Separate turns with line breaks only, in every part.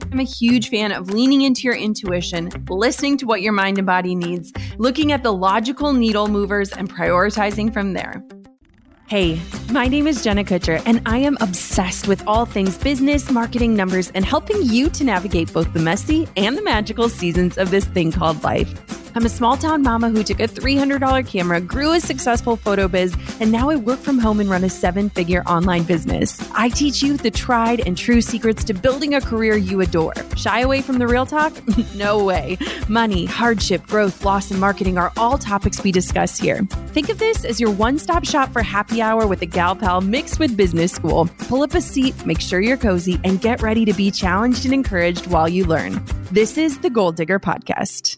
I'm a huge fan of leaning into your intuition, listening to what your mind and body needs, looking at the logical needle movers, and prioritizing from there. Hey, my name is Jenna Kutcher, and I am obsessed with all things business, marketing, numbers, and helping you to navigate both the messy and the magical seasons of this thing called life. I'm a small-town mama who took a $300 camera, grew a successful photo biz, and now I work from home and run a 7-figure online business. I teach you the tried and true secrets to building a career you adore. Shy away from the real talk? No way. Money, hardship, growth, loss, and marketing are all topics we discuss here. Think of this as your one-stop shop for happy hour with a gal pal mixed with business school. Pull up a seat, make sure you're cozy, and get ready to be challenged and encouraged while you learn. This is the Goal Digger Podcast.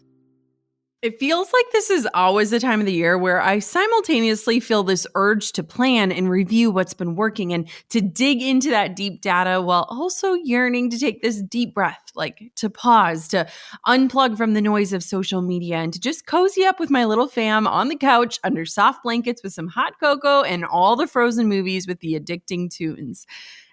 It feels like this is always the time of the year where I simultaneously feel this urge to plan and review what's been working and to dig into that deep data while also yearning to take this deep breath, like to pause, to unplug from the noise of social media and to just cozy up with my little fam on the couch under soft blankets with some hot cocoa and all the Frozen movies with the addicting tunes.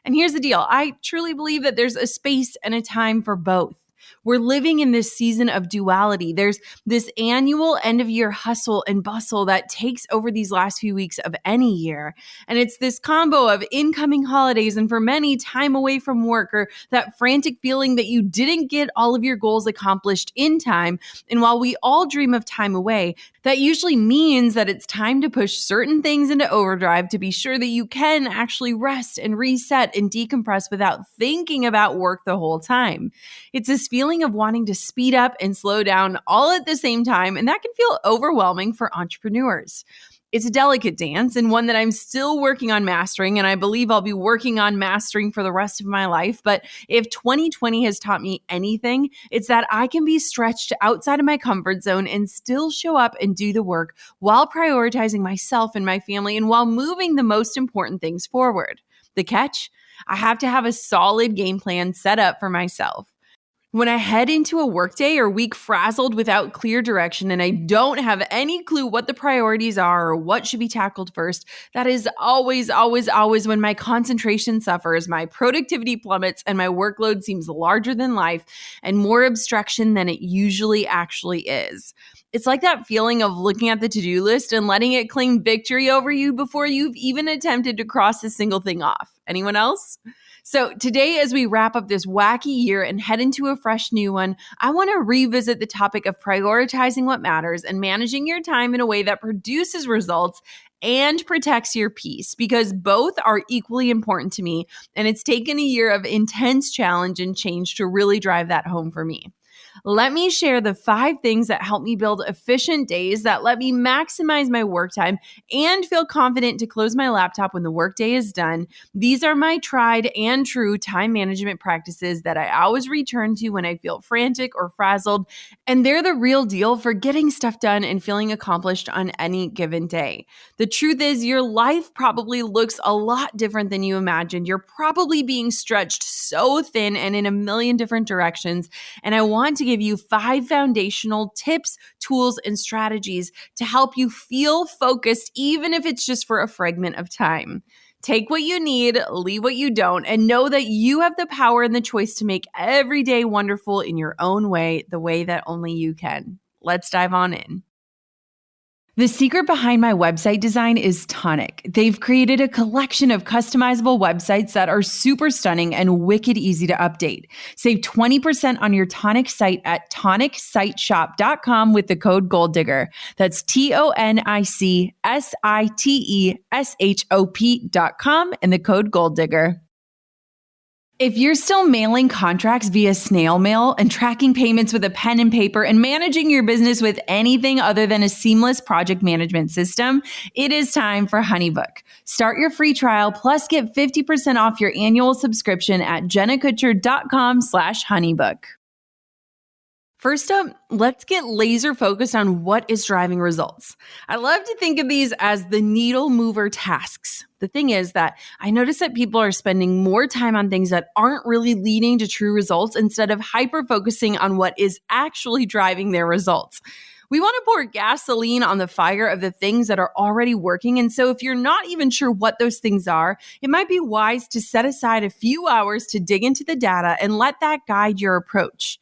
And here's the deal. I truly believe that there's a space and a time for both. We're living in this season of duality. There's this annual end-of-year hustle and bustle that takes over these last few weeks of any year. And it's this combo of incoming holidays and for many, time away from work or that frantic feeling that you didn't get all of your goals accomplished in time. And while we all dream of time away, that usually means that it's time to push certain things into overdrive to be sure that you can actually rest and reset and decompress without thinking about work the whole time. It's this feeling of wanting to speed up and slow down all at the same time, and that can feel overwhelming for entrepreneurs. It's a delicate dance and one that I'm still working on mastering, and I believe I'll be working on mastering for the rest of my life. But if 2020 has taught me anything, it's that I can be stretched outside of my comfort zone and still show up and do the work while prioritizing myself and my family and while moving the most important things forward. The catch? I have to have a solid game plan set up for myself. When I head into a workday or week frazzled without clear direction and I don't have any clue what the priorities are or what should be tackled first, that is always when my concentration suffers, my productivity plummets, and my workload seems larger than life and more abstraction than it usually actually is. It's like that feeling of looking at the to-do list and letting it claim victory over you before you've even attempted to cross a single thing off. Anyone else? So today, as we wrap up this wacky year and head into a fresh new one, I want to revisit the topic of prioritizing what matters and managing your time in a way that produces results and protects your peace, because both are equally important to me. And it's taken a year of intense challenge and change to really drive that home for me. Let me share the 5 things that help me build efficient days that let me maximize my work time and feel confident to close my laptop when the workday is done. These are my tried and true time management practices that I always return to when I feel frantic or frazzled, and they're the real deal for getting stuff done and feeling accomplished on any given day. The truth is, your life probably looks a lot different than you imagined. You're probably being stretched so thin and in a million different directions, and I want to give you 5 foundational tips, tools, and strategies to help you feel focused, even if it's just for a fragment of time. Take what you need, leave what you don't, and know that you have the power and the choice to make every day wonderful in your own way, the way that only you can. Let's dive on in. The secret behind my website design is Tonic. They've created a collection of customizable websites that are super stunning and wicked easy to update. Save 20% on your Tonic site at tonicsiteshop.com with the code GOALDIGGER. That's TONICSITESHOP.com and the code GOALDIGGER. If you're still mailing contracts via snail mail and tracking payments with a pen and paper and managing your business with anything other than a seamless project management system, it is time for HoneyBook. Start your free trial plus get 50% off your annual subscription at jennakutcher.com/honeybook. First up, let's get laser focused on what is driving results. I love to think of these as the needle mover tasks. The thing is that I notice that people are spending more time on things that aren't really leading to true results instead of hyper-focusing on what is actually driving their results. We want to pour gasoline on the fire of the things that are already working. And so if you're not even sure what those things are, it might be wise to set aside a few hours to dig into the data and let that guide your approach.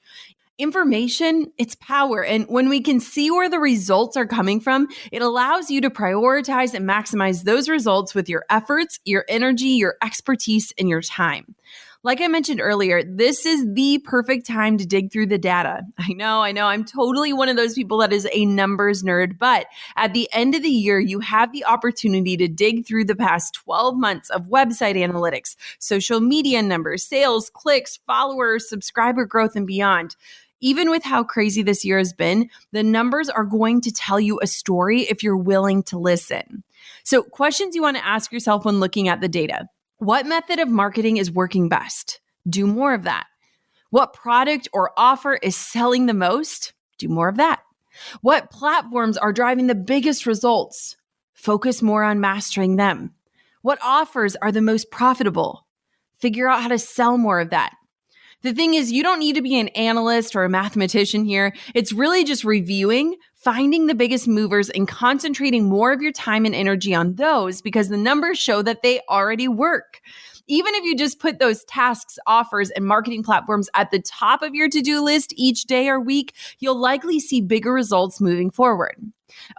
Information, it's power. And when we can see where the results are coming from, it allows you to prioritize and maximize those results with your efforts, your energy, your expertise, and your time. Like I mentioned earlier, this is the perfect time to dig through the data. I know. I'm totally one of those people that is a numbers nerd, but at the end of the year, you have the opportunity to dig through the past 12 months of website analytics, social media numbers, sales, clicks, followers, subscriber growth, and beyond. Even with how crazy this year has been, the numbers are going to tell you a story if you're willing to listen. So, questions you want to ask yourself when looking at the data. What method of marketing is working best? Do more of that. What product or offer is selling the most? Do more of that. What platforms are driving the biggest results? Focus more on mastering them. What offers are the most profitable? Figure out how to sell more of that. The thing is, you don't need to be an analyst or a mathematician here. It's really just reviewing, finding the biggest movers, and concentrating more of your time and energy on those because the numbers show that they already work. Even if you just put those tasks, offers, and marketing platforms at the top of your to-do list each day or week, you'll likely see bigger results moving forward.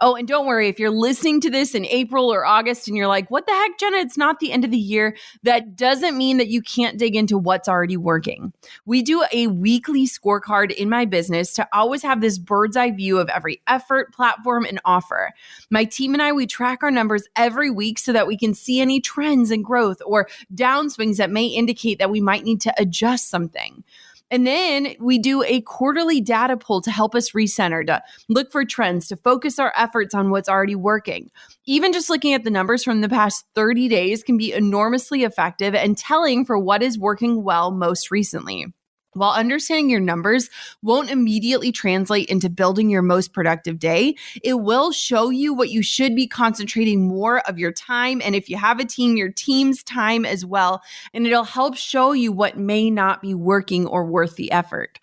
Oh, and don't worry, if you're listening to this in April or August and you're like, what the heck, Jenna, it's not the end of the year, that doesn't mean that you can't dig into what's already working. We do a weekly scorecard in my business to always have this bird's eye view of every effort, platform, and offer. My team and I, we track our numbers every week so that we can see any trends in growth or downswings that may indicate that we might need to adjust something. And then we do a quarterly data pull to help us recenter, to look for trends, to focus our efforts on what's already working. Even just looking at the numbers from the past 30 days can be enormously effective and telling for what is working well most recently. While understanding your numbers won't immediately translate into building your most productive day, it will show you what you should be concentrating more of your time. And if you have a team, your team's time as well. And it'll help show you what may not be working or worth the effort.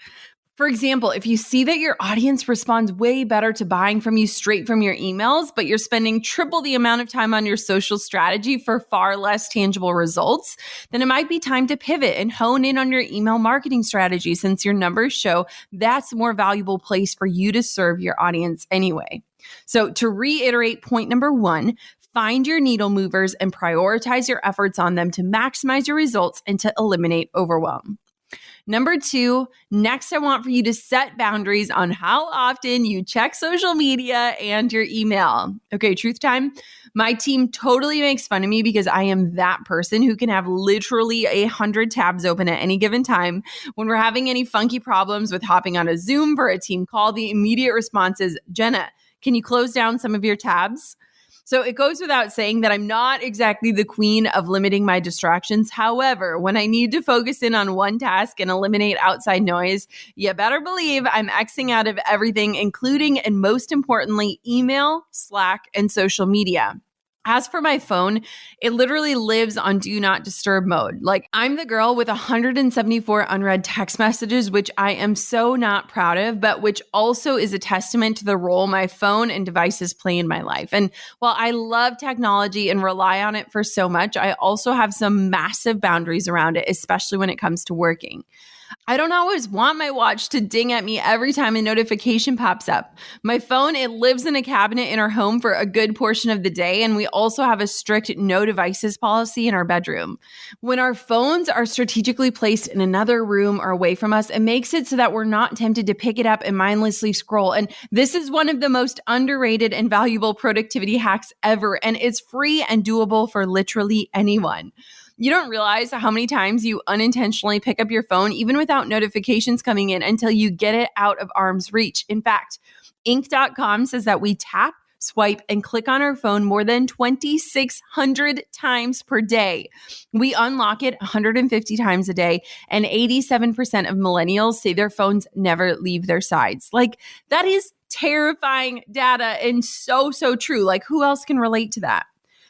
For example, if you see that your audience responds way better to buying from you straight from your emails, but you're spending triple the amount of time on your social strategy for far less tangible results, then it might be time to pivot and hone in on your email marketing strategy since your numbers show that's a more valuable place for you to serve your audience anyway. So to reiterate point number 1, find your needle movers and prioritize your efforts on them to maximize your results and to eliminate overwhelm. Number 2, next I want for you to set boundaries on how often you check social media and your email. Okay, truth time. My team totally makes fun of me because I am that person who can have literally 100 tabs open at any given time. When we're having any funky problems with hopping on a Zoom for a team call, the immediate response is, Jenna, can you close down some of your tabs? So it goes without saying that I'm not exactly the queen of limiting my distractions. However, when I need to focus in on one task and eliminate outside noise, you better believe I'm Xing out of everything, including and most importantly, email, Slack, and social media. As for my phone, it literally lives on do not disturb mode. Like I'm the girl with 174 unread text messages, which I am so not proud of, but which also is a testament to the role my phone and devices play in my life. And while I love technology and rely on it for so much, I also have some massive boundaries around it, especially when it comes to working. I don't always want my watch to ding at me every time a notification pops up. My phone, it lives in a cabinet in our home for a good portion of the day, and we also have a strict no devices policy in our bedroom. When our phones are strategically placed in another room or away from us, it makes it so that we're not tempted to pick it up and mindlessly scroll. And this is one of the most underrated and valuable productivity hacks ever, and it's free and doable for literally anyone. You don't realize how many times you unintentionally pick up your phone, even without notifications coming in, until you get it out of arm's reach. In fact, Inc.com says that we tap, swipe, and click on our phone more than 2,600 times per day. We unlock it 150 times a day, and 87% of millennials say their phones never leave their sides. Like, that is terrifying data and so true. Like, who else can relate to that?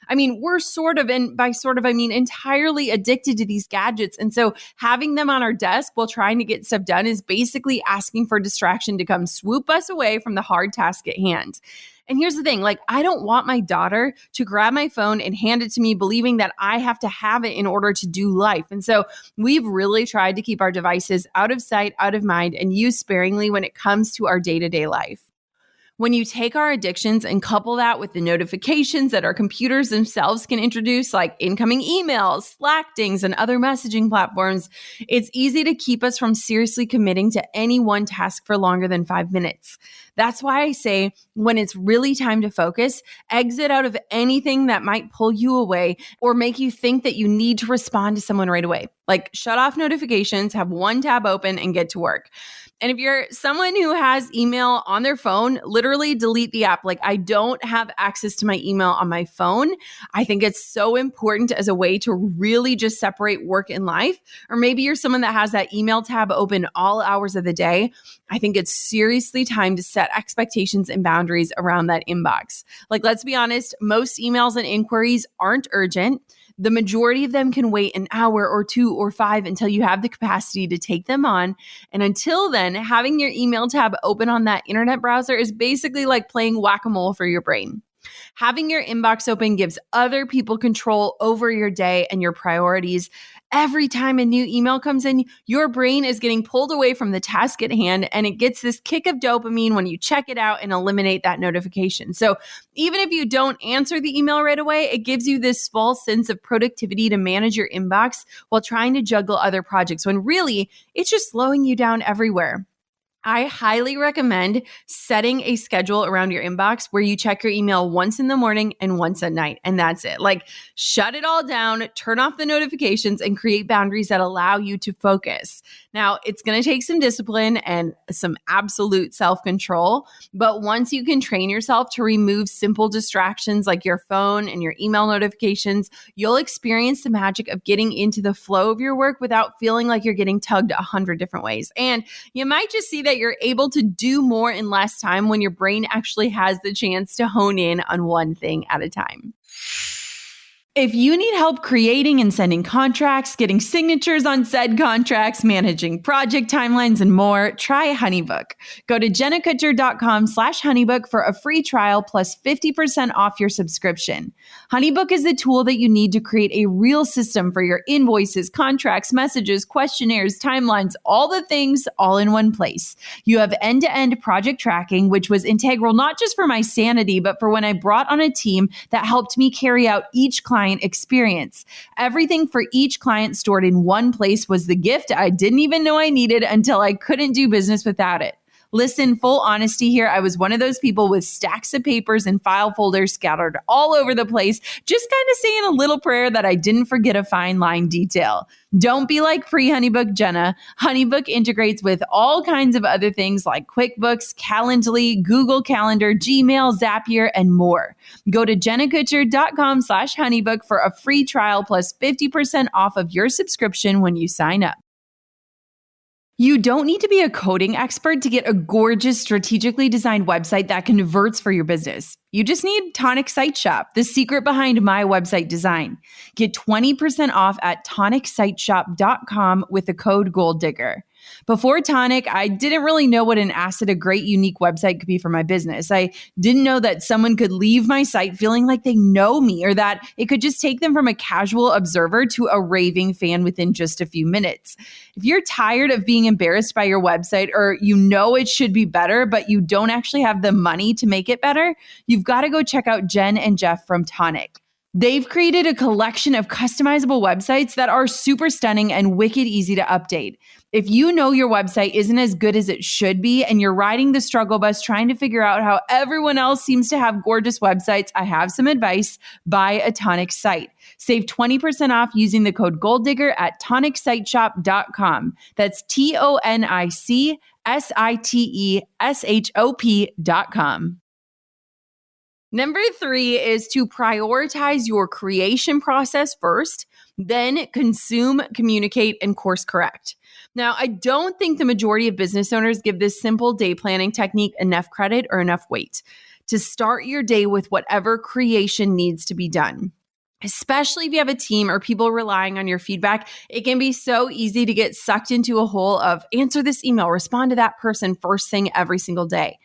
I mean, we're sort of, and by sort of, I mean entirely addicted to these gadgets. And so having them on our desk while trying to get stuff done is basically asking for distraction to come swoop us away from the hard task at hand. And here's the thing, like, I don't want my daughter to grab my phone and hand it to me believing that I have to have it in order to do life. And so we've really tried to keep our devices out of sight, out of mind, and used sparingly when it comes to our day-to-day life. When you take our addictions and couple that with the notifications that our computers themselves can introduce, like incoming emails, Slack dings, and other messaging platforms, it's easy to keep us from seriously committing to any one task for longer than 5 minutes. That's why I say when it's really time to focus, exit out of anything that might pull you away or make you think that you need to respond to someone right away. Like shut off notifications, have one tab open, and get to work. And if you're someone who has email on their phone, literally delete the app. Like I don't have access to my email on my phone. I think it's so important as a way to really just separate work and life. Or maybe you're someone that has that email tab open all hours of the day. I think it's seriously time to set expectations and boundaries around that inbox. Like, let's be honest, most emails and inquiries aren't urgent. The majority of them can wait an hour or 2 or 5 until you have the capacity to take them on. And until then, having your email tab open on that internet browser is basically like playing whack-a-mole for your brain. Having your inbox open gives other people control over your day and your priorities. Every time a new email comes in, your brain is getting pulled away from the task at hand, and it gets this kick of dopamine when you check it out and eliminate that notification. So even if you don't answer the email right away, it gives you this false sense of productivity to manage your inbox while trying to juggle other projects, when really it's just slowing you down everywhere. I highly recommend setting a schedule around your inbox where you check your email once in the morning and once at night. And that's it. Like, shut it all down, turn off the notifications, and create boundaries that allow you to focus. Now, it's going to take some discipline and some absolute self-control. But once you can train yourself to remove simple distractions like your phone and your email notifications, you'll experience the magic of getting into the flow of your work without feeling like you're getting tugged 100 different ways. And you might just see that you're able to do more in less time when your brain actually has the chance to hone in on one thing at a time. If you need help creating and sending contracts, getting signatures on said contracts, managing project timelines, and more, try HoneyBook. Go to jennakutcher.com/honeybook for a free trial plus 50% off your subscription. HoneyBook is the tool that you need to create a real system for your invoices, contracts, messages, questionnaires, timelines, all the things all in one place. You have end-to-end project tracking, which was integral not just for my sanity, but for when I brought on a team that helped me carry out each client experience. Everything for each client stored in one place was the gift I didn't even know I needed until I couldn't do business without it. Listen, full honesty here, I was one of those people with stacks of papers and file folders scattered all over the place, just kind of saying a little prayer that I didn't forget a fine line detail. Don't be like pre-HoneyBook Jenna. HoneyBook integrates with all kinds of other things like QuickBooks, Calendly, Google Calendar, Gmail, Zapier, and more. Go to jennakutcher.com/honeybook for a free trial plus 50% off of your subscription when you sign up. You don't need to be a coding expert to get a gorgeous, strategically designed website that converts for your business. You just need Tonic Site Shop, the secret behind my website design. Get 20% off at tonicsiteshop.com with the code GOLDDIGGER. Before Tonic, I didn't really know what an asset a great, unique website could be for my business. I didn't know that someone could leave my site feeling like they know me, or that it could just take them from a casual observer to a raving fan within just a few minutes. If you're tired of being embarrassed by your website, or you know it should be better, but you don't actually have the money to make it better, you've got to go check out Jen and Jeff from Tonic. They've created a collection of customizable websites that are super stunning and wicked easy to update. If you know your website isn't as good as it should be and you're riding the struggle bus trying to figure out how everyone else seems to have gorgeous websites, I have some advice. Buy a Tonic site. Save 20% off using the code GOLDDIGGER at tonicsiteshop.com. That's tonicsiteshop.com. Number 3 is to prioritize your creation process first, then consume, communicate, and course correct. Now, I don't think the majority of business owners give this simple day planning technique enough credit or enough weight. to start your day with whatever creation needs to be done. Especially if you have a team or people relying on your feedback, it can be so easy to get sucked into a hole of answer this email, respond to that person first thing every single day.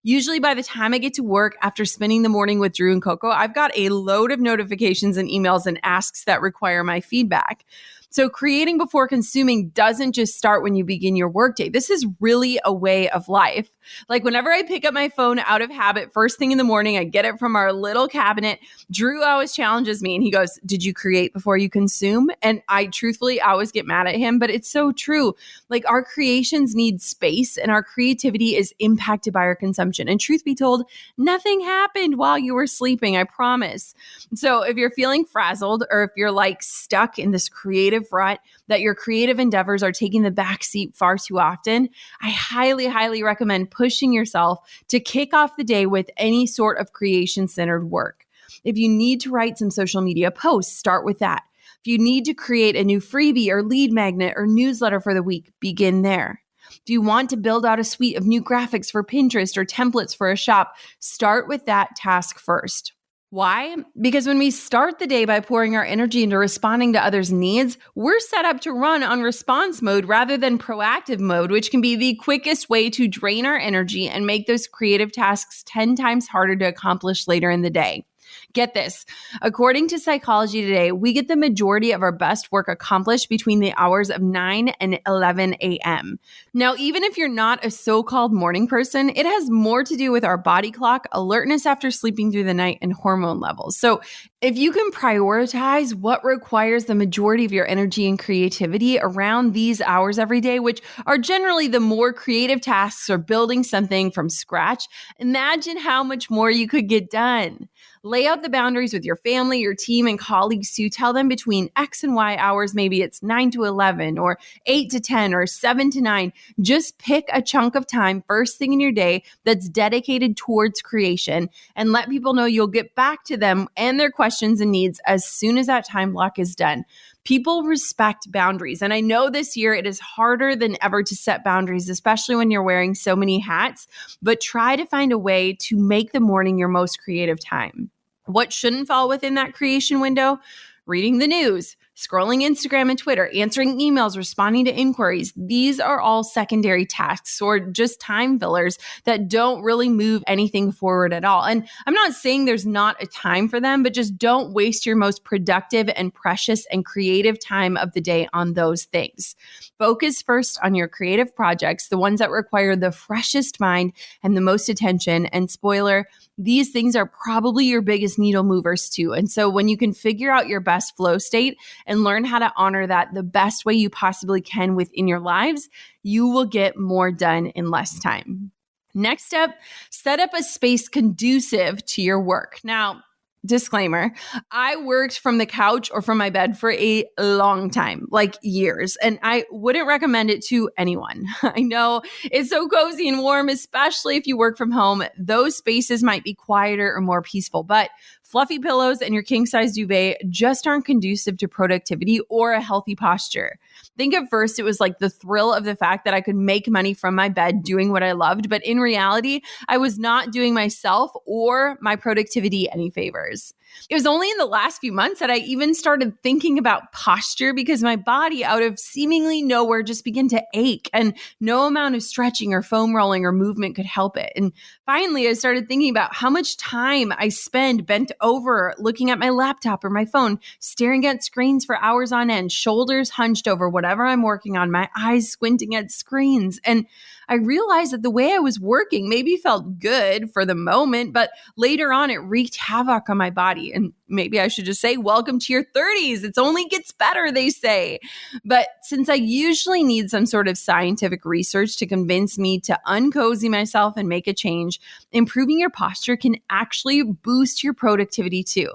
Usually by the time I get to work after spending the morning with Drew and Coco, I've got a load of notifications and emails and asks that require my feedback. So creating before consuming doesn't just start when you begin your workday. This is really a way of life. Like whenever I pick up my phone out of habit, first thing in the morning, I get it from our little cabinet. Drew always challenges me and he goes, "Did you create before you consume?" And I truthfully always get mad at him, but it's so true. Like our creations need space and our creativity is impacted by our consumption. And truth be told, nothing happened while you were sleeping, I promise. So if you're feeling frazzled or if you're like stuck in this creative rut that your creative endeavors are taking the backseat far too often, I highly recommend pushing yourself to kick off the day with any sort of creation-centered work. If you need to write some social media posts, start with that. If you need to create a new freebie or lead magnet or newsletter for the week, begin there. If you want to build out a suite of new graphics for Pinterest or templates for a shop, start with that task first. Why? Because when we start the day by pouring our energy into responding to others' needs, we're set up to run on response mode rather than proactive mode, which can be the quickest way to drain our energy and make those creative tasks 10 times harder to accomplish later in the day. Get this. According to Psychology Today, we get the majority of our best work accomplished between the hours of 9 and 11 a.m. Now, even if you're not a so-called morning person, it has more to do with our body clock, alertness after sleeping through the night, and hormone levels. So if you can prioritize what requires the majority of your energy and creativity around these hours every day, which are generally the more creative tasks or building something from scratch, imagine how much more you could get done. Lay out the boundaries with your family, your team, and colleagues to tell them between X and Y hours, maybe it's 9 to 11 or 8 to 10 or 7 to 9. Just pick a chunk of time first thing in your day that's dedicated towards creation and let people know you'll get back to them and their questions and needs as soon as that time block is done. People respect boundaries. And I know this year it is harder than ever to set boundaries, especially when you're wearing so many hats, but try to find a way to make the morning your most creative time. What shouldn't fall within that creation window? Reading the news, scrolling Instagram and Twitter, answering emails, responding to inquiries. These are all secondary tasks or just time fillers that don't really move anything forward at all. And I'm not saying there's not a time for them, but just don't waste your most productive and precious and creative time of the day on those things. Focus first on your creative projects, the ones that require the freshest mind and the most attention. And spoiler, these things are probably your biggest needle movers too. And so when you can figure out your best flow state and learn how to honor that the best way you possibly can within your lives, you will get more done in less time. Next up, set up a space conducive to your work. Now, disclaimer, I worked from the couch or from my bed for a long time, like years, and I wouldn't recommend it to anyone. I know it's so cozy and warm, especially if you work from home. Those spaces might be quieter or more peaceful, but fluffy pillows and your king-size duvet just aren't conducive to productivity or a healthy posture. Think at first it was like the thrill of the fact that I could make money from my bed doing what I loved, but in reality, I was not doing myself or my productivity any favors. It was only in the last few months that I even started thinking about posture because my body, out of seemingly nowhere, just began to ache and no amount of stretching or foam rolling or movement could help it. And finally, I started thinking about how much time I spend bent over looking at my laptop or my phone, staring at screens for hours on end, shoulders hunched over whatever I'm working on, my eyes squinting at screens. And I realized that the way I was working maybe felt good for the moment, but later on it wreaked havoc on my body. And maybe I should just say, welcome to your 30s. It only gets better, they say. But since I usually need some sort of scientific research to convince me to uncozy myself and make a change, improving your posture can actually boost your productivity too.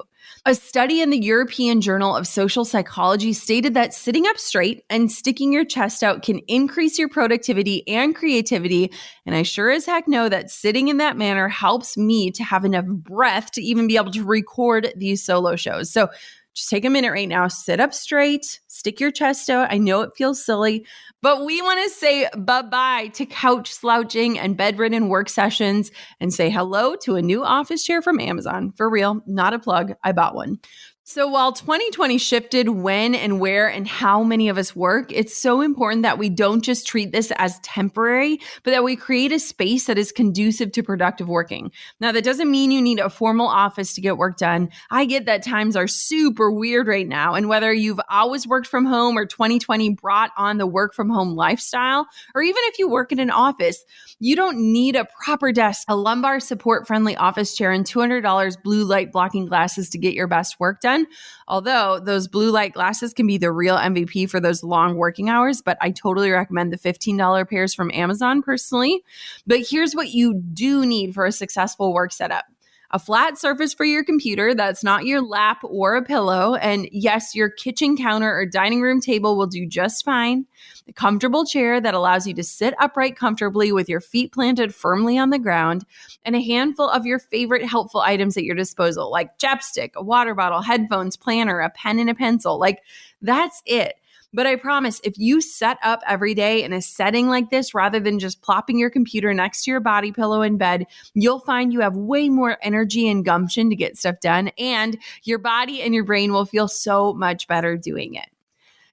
A study in the European Journal of Social Psychology stated that sitting up straight and sticking your chest out can increase your productivity and creativity. And I sure as heck know that sitting in that manner helps me to have enough breath to even be able to record these solo shows. So just take a minute right now, sit up straight, stick your chest out. I know it feels silly, but we want to say bye-bye to couch slouching and bedridden work sessions and say hello to a new office chair from Amazon. For real, not a plug. I bought one. So while 2020 shifted when and where and how many of us work, it's so important that we don't just treat this as temporary, but that we create a space that is conducive to productive working. Now, that doesn't mean you need a formal office to get work done. I get that times are super weird right now, and whether you've always worked from home or 2020 brought on the work from home lifestyle, or even if you work in an office, you don't need a proper desk, a lumbar support friendly office chair, and $200 blue light blocking glasses to get your best work done. Although those blue light glasses can be the real MVP for those long working hours, but I totally recommend the $15 pairs from Amazon personally. But here's what you do need for a successful work setup. A flat surface for your computer that's not your lap or a pillow. And yes, your kitchen counter or dining room table will do just fine. A comfortable chair that allows you to sit upright comfortably with your feet planted firmly on the ground. And a handful of your favorite helpful items at your disposal, like chapstick, a water bottle, headphones, planner, a pen and a pencil. Like, that's it. But I promise, if you set up every day in a setting like this, rather than just plopping your computer next to your body pillow in bed, you'll find you have way more energy and gumption to get stuff done, and your body and your brain will feel so much better doing it.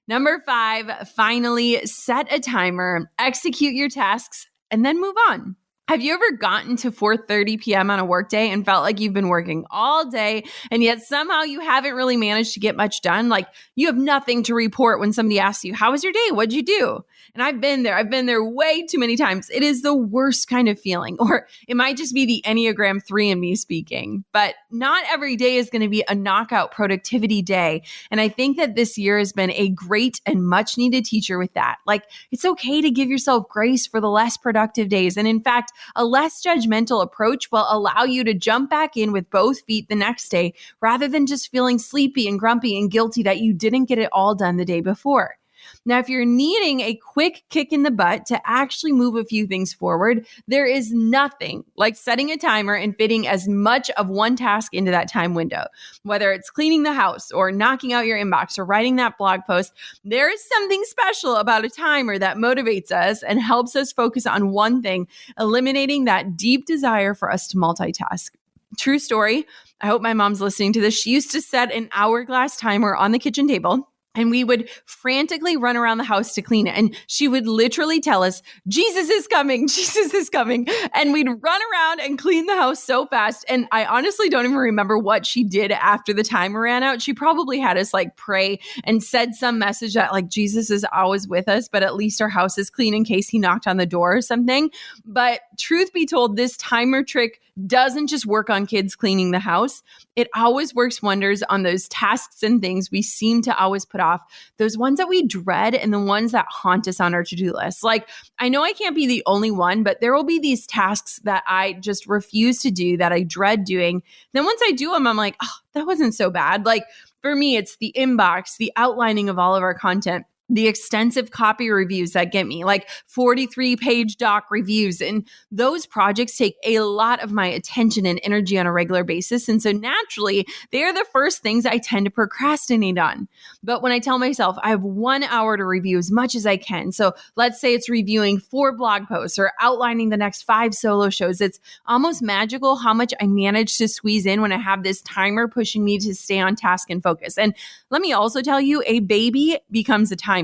Number 5, finally, set a timer, execute your tasks, and then move on. Have you ever gotten to 4:30 p.m. on a workday and felt like you've been working all day and yet somehow you haven't really managed to get much done? Like, you have nothing to report when somebody asks you, how was your day? What'd you do? And I've been there way too many times. It is the worst kind of feeling, or it might just be the Enneagram 3 in me speaking, but not every day is going to be a knockout productivity day. And I think that this year has been a great and much needed teacher with that. Like, it's okay to give yourself grace for the less productive days. And in fact, a less judgmental approach will allow you to jump back in with both feet the next day, rather than just feeling sleepy and grumpy and guilty that you didn't get it all done the day before. Now, if you're needing a quick kick in the butt to actually move a few things forward, there is nothing like setting a timer and fitting as much of one task into that time window. Whether it's cleaning the house or knocking out your inbox or writing that blog post, there is something special about a timer that motivates us and helps us focus on one thing, eliminating that deep desire for us to multitask. True story. I hope my mom's listening to this. She used to set an hourglass timer on the kitchen table, and we would frantically run around the house to clean it. And she would literally tell us, Jesus is coming, Jesus is coming. And we'd run around and clean the house so fast. And I honestly don't even remember what she did after the timer ran out. She probably had us like pray and said some message that like Jesus is always with us, but at least our house is clean in case he knocked on the door or something. But truth be told, this timer trick doesn't just work on kids cleaning the house. It always works wonders on those tasks and things we seem to always put off, those ones that we dread and the ones that haunt us on our to-do list. Like, I know I can't be the only one, but there will be these tasks that I just refuse to do, that I dread doing. Then once I do them, I'm like, oh, that wasn't so bad. Like, for me, it's the inbox, the outlining of all of our content, the extensive copy reviews that get me, like 43-page doc reviews. And those projects take a lot of my attention and energy on a regular basis. And so naturally, they are the first things I tend to procrastinate on. But when I tell myself I have 1 hour to review as much as I can, so let's say it's reviewing 4 blog posts or outlining the next 5 solo shows, it's almost magical how much I manage to squeeze in when I have this timer pushing me to stay on task and focus. And let me also tell you, a baby becomes a timer.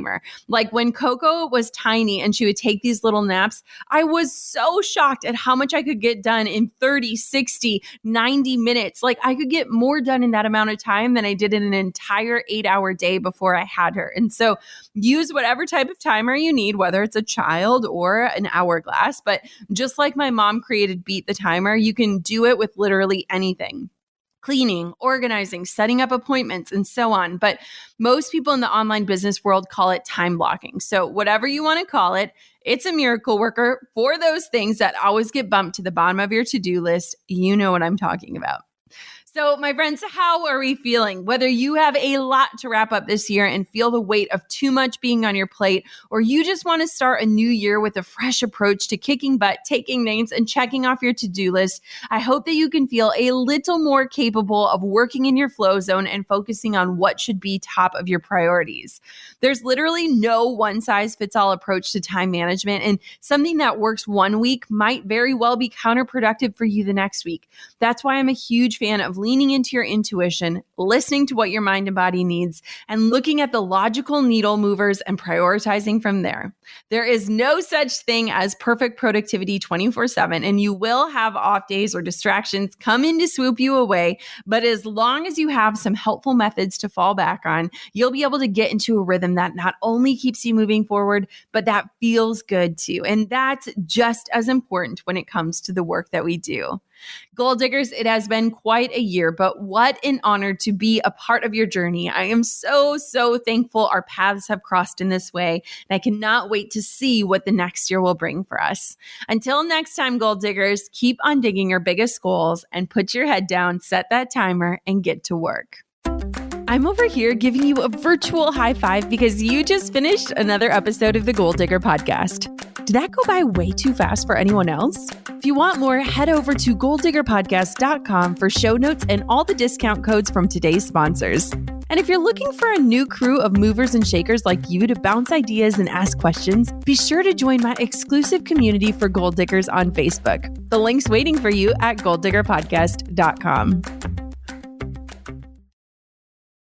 Like when Coco was tiny and she would take these little naps, I was so shocked at how much I could get done in 30, 60, 90 minutes. Like, I could get more done in that amount of time than I did in an entire 8-hour day before I had her. And so use whatever type of timer you need, whether it's a child or an hourglass. But just like my mom created Beat the Timer, you can do it with literally anything. Cleaning, organizing, setting up appointments, and so on. But most people in the online business world call it time blocking. So whatever you want to call it, it's a miracle worker for those things that always get bumped to the bottom of your to-do list. You know what I'm talking about. So, my friends, how are we feeling? Whether you have a lot to wrap up this year and feel the weight of too much being on your plate, or you just want to start a new year with a fresh approach to kicking butt, taking names, and checking off your to-do list, I hope that you can feel a little more capable of working in your flow zone and focusing on what should be top of your priorities. There's literally no one-size-fits-all approach to time management, and something that works one week might very well be counterproductive for you the next week. That's why I'm a huge fan of leaning into your intuition, listening to what your mind and body needs, and looking at the logical needle movers and prioritizing from there. There is no such thing as perfect productivity 24/7, and you will have off days or distractions come in to swoop you away. But as long as you have some helpful methods to fall back on, you'll be able to get into a rhythm that not only keeps you moving forward, but that feels good too. And that's just as important when it comes to the work that we do. Goal Diggers, it has been quite a year, but what an honor to be a part of your journey. I am so thankful our paths have crossed in this way, and I cannot wait to see what the next year will bring for us. Until next time, Goal Diggers, keep on digging your biggest goals and put your head down, set that timer, and get to work. I'm over here giving you a virtual high five because you just finished another episode of the Goal Digger podcast. Did that go by way too fast for anyone else? If you want more, head over to goaldiggerpodcast.com for show notes and all the discount codes from today's sponsors. And if you're looking for a new crew of movers and shakers like you to bounce ideas and ask questions, be sure to join my exclusive community for Goal Diggers on Facebook. The link's waiting for you at goaldiggerpodcast.com.